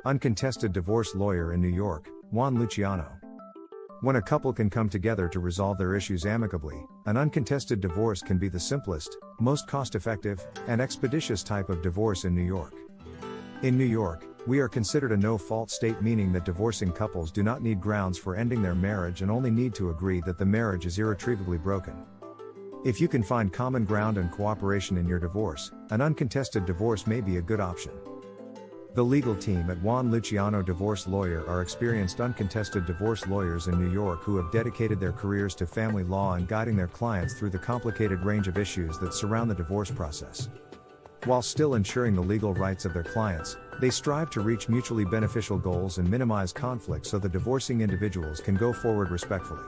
Uncontested divorce lawyer in New York, Juan Luciano. When a couple can come together to resolve their issues amicably, an uncontested divorce can be the simplest, most cost-effective, and expeditious type of divorce in New York. In New York, we are considered a no-fault state, meaning that divorcing couples do not need grounds for ending their marriage and only need to agree that the marriage is irretrievably broken. If you can find common ground and cooperation in your divorce, an uncontested divorce may be a good option. The legal team at Juan Luciano Divorce Lawyer are experienced uncontested divorce lawyers in New York who have dedicated their careers to family law and guiding their clients through the complicated range of issues that surround the divorce process. While still ensuring the legal rights of their clients, they strive to reach mutually beneficial goals and minimize conflict so the divorcing individuals can go forward respectfully.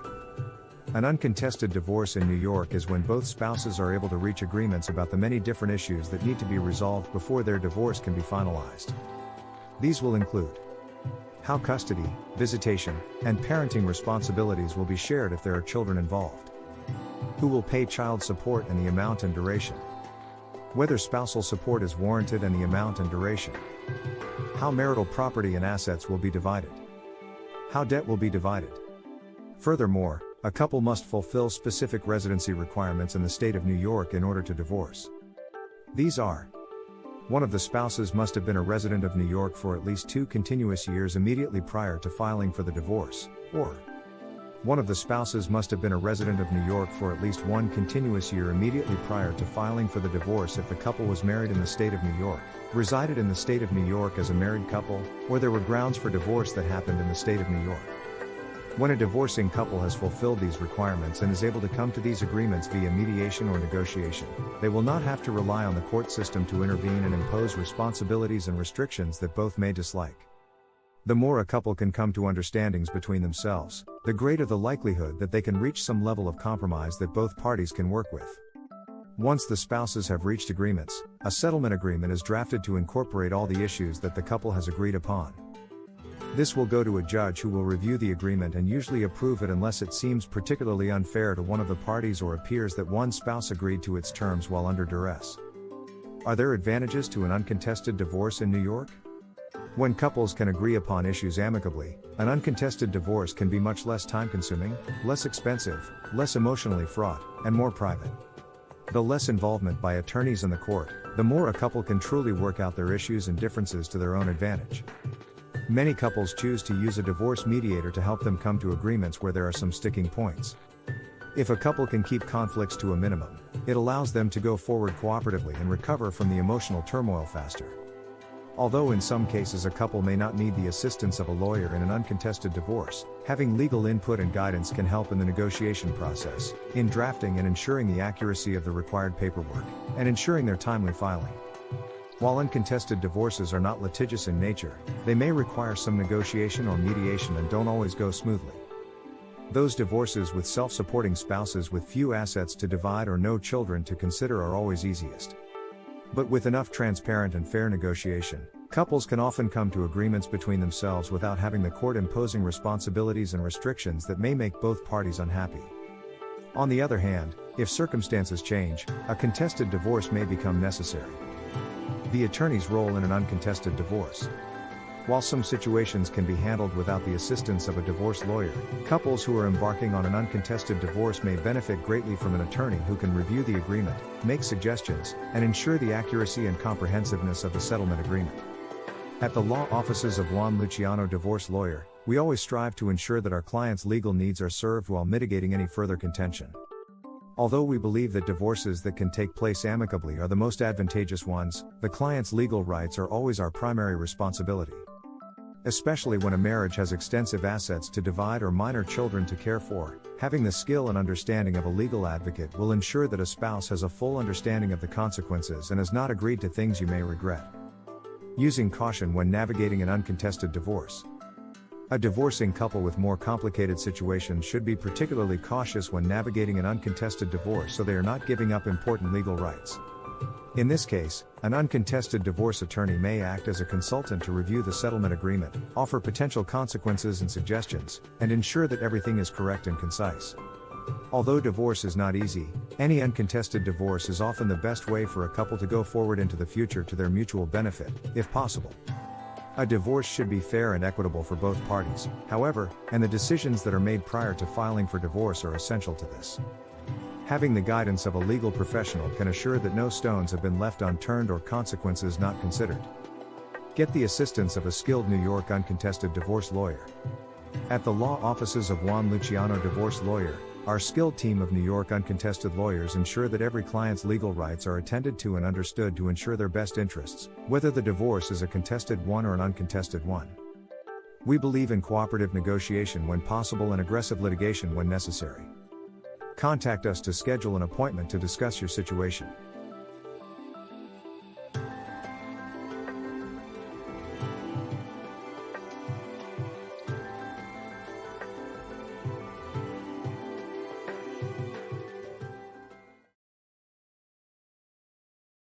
An uncontested divorce in New York is when both spouses are able to reach agreements about the many different issues that need to be resolved before their divorce can be finalized. These will include how custody, visitation, and parenting responsibilities will be shared if there are children involved, who will pay child support and the amount and duration, whether spousal support is warranted and the amount and duration, how marital property and assets will be divided, how debt will be divided. Furthermore, a couple must fulfill specific residency requirements in the state of New York in order to divorce. These are: one of the spouses must have been a resident of New York for at least 2 continuous years immediately prior to filing for the divorce, or one of the spouses must have been a resident of New York for at least 1 continuous year immediately prior to filing for the divorce if the couple was married in the state of New York, resided in the state of New York as a married couple, or there were grounds for divorce that happened in the state of New York. When a divorcing couple has fulfilled these requirements and is able to come to these agreements via mediation or negotiation, they will not have to rely on the court system to intervene and impose responsibilities and restrictions that both may dislike. The more a couple can come to understandings between themselves, the greater the likelihood that they can reach some level of compromise that both parties can work with. Once the spouses have reached agreements, a settlement agreement is drafted to incorporate all the issues that the couple has agreed upon. This will go to a judge who will review the agreement and usually approve it unless it seems particularly unfair to one of the parties or appears that one spouse agreed to its terms while under duress. Are there advantages to an uncontested divorce in New York? When couples can agree upon issues amicably, an uncontested divorce can be much less time-consuming, less expensive, less emotionally fraught, and more private. The less involvement by attorneys in the court, the more a couple can truly work out their issues and differences to their own advantage. Many couples choose to use a divorce mediator to help them come to agreements where there are some sticking points. If a couple can keep conflicts to a minimum, it allows them to go forward cooperatively and recover from the emotional turmoil faster. Although in some cases a couple may not need the assistance of a lawyer in an uncontested divorce, having legal input and guidance can help in the negotiation process, in drafting and ensuring the accuracy of the required paperwork, and ensuring their timely filing. While uncontested divorces are not litigious in nature, they may require some negotiation or mediation and don't always go smoothly. Those divorces with self-supporting spouses with few assets to divide or no children to consider are always easiest. But with enough transparent and fair negotiation, couples can often come to agreements between themselves without having the court imposing responsibilities and restrictions that may make both parties unhappy. On the other hand, if circumstances change, a contested divorce may become necessary. The attorney's role in an uncontested divorce. While some situations can be handled without the assistance of a divorce lawyer, couples who are embarking on an uncontested divorce may benefit greatly from an attorney who can review the agreement, make suggestions, and ensure the accuracy and comprehensiveness of the settlement agreement. At the law offices of Juan Luciano Divorce Lawyer, we always strive to ensure that our clients' legal needs are served while mitigating any further contention. Although we believe that divorces that can take place amicably are the most advantageous ones, the client's legal rights are always our primary responsibility. Especially when a marriage has extensive assets to divide or minor children to care for, having the skill and understanding of a legal advocate will ensure that a spouse has a full understanding of the consequences and has not agreed to things you may regret. Using caution when navigating an uncontested divorce. A divorcing couple with more complicated situations should be particularly cautious when navigating an uncontested divorce so they are not giving up important legal rights. In this case, an uncontested divorce attorney may act as a consultant to review the settlement agreement, offer potential consequences and suggestions, and ensure that everything is correct and concise. Although divorce is not easy, any uncontested divorce is often the best way for a couple to go forward into the future to their mutual benefit, if possible. A divorce should be fair and equitable for both parties, however, and the decisions that are made prior to filing for divorce are essential to this. Having the guidance of a legal professional can assure that no stones have been left unturned or consequences not considered. Get the assistance of a skilled New York uncontested divorce lawyer. At the law offices of Juan Luciano Divorce Lawyer, our skilled team of New York uncontested lawyers ensure that every client's legal rights are attended to and understood to ensure their best interests, whether the divorce is a contested one or an uncontested one. We believe in cooperative negotiation when possible and aggressive litigation when necessary. Contact us to schedule an appointment to discuss your situation.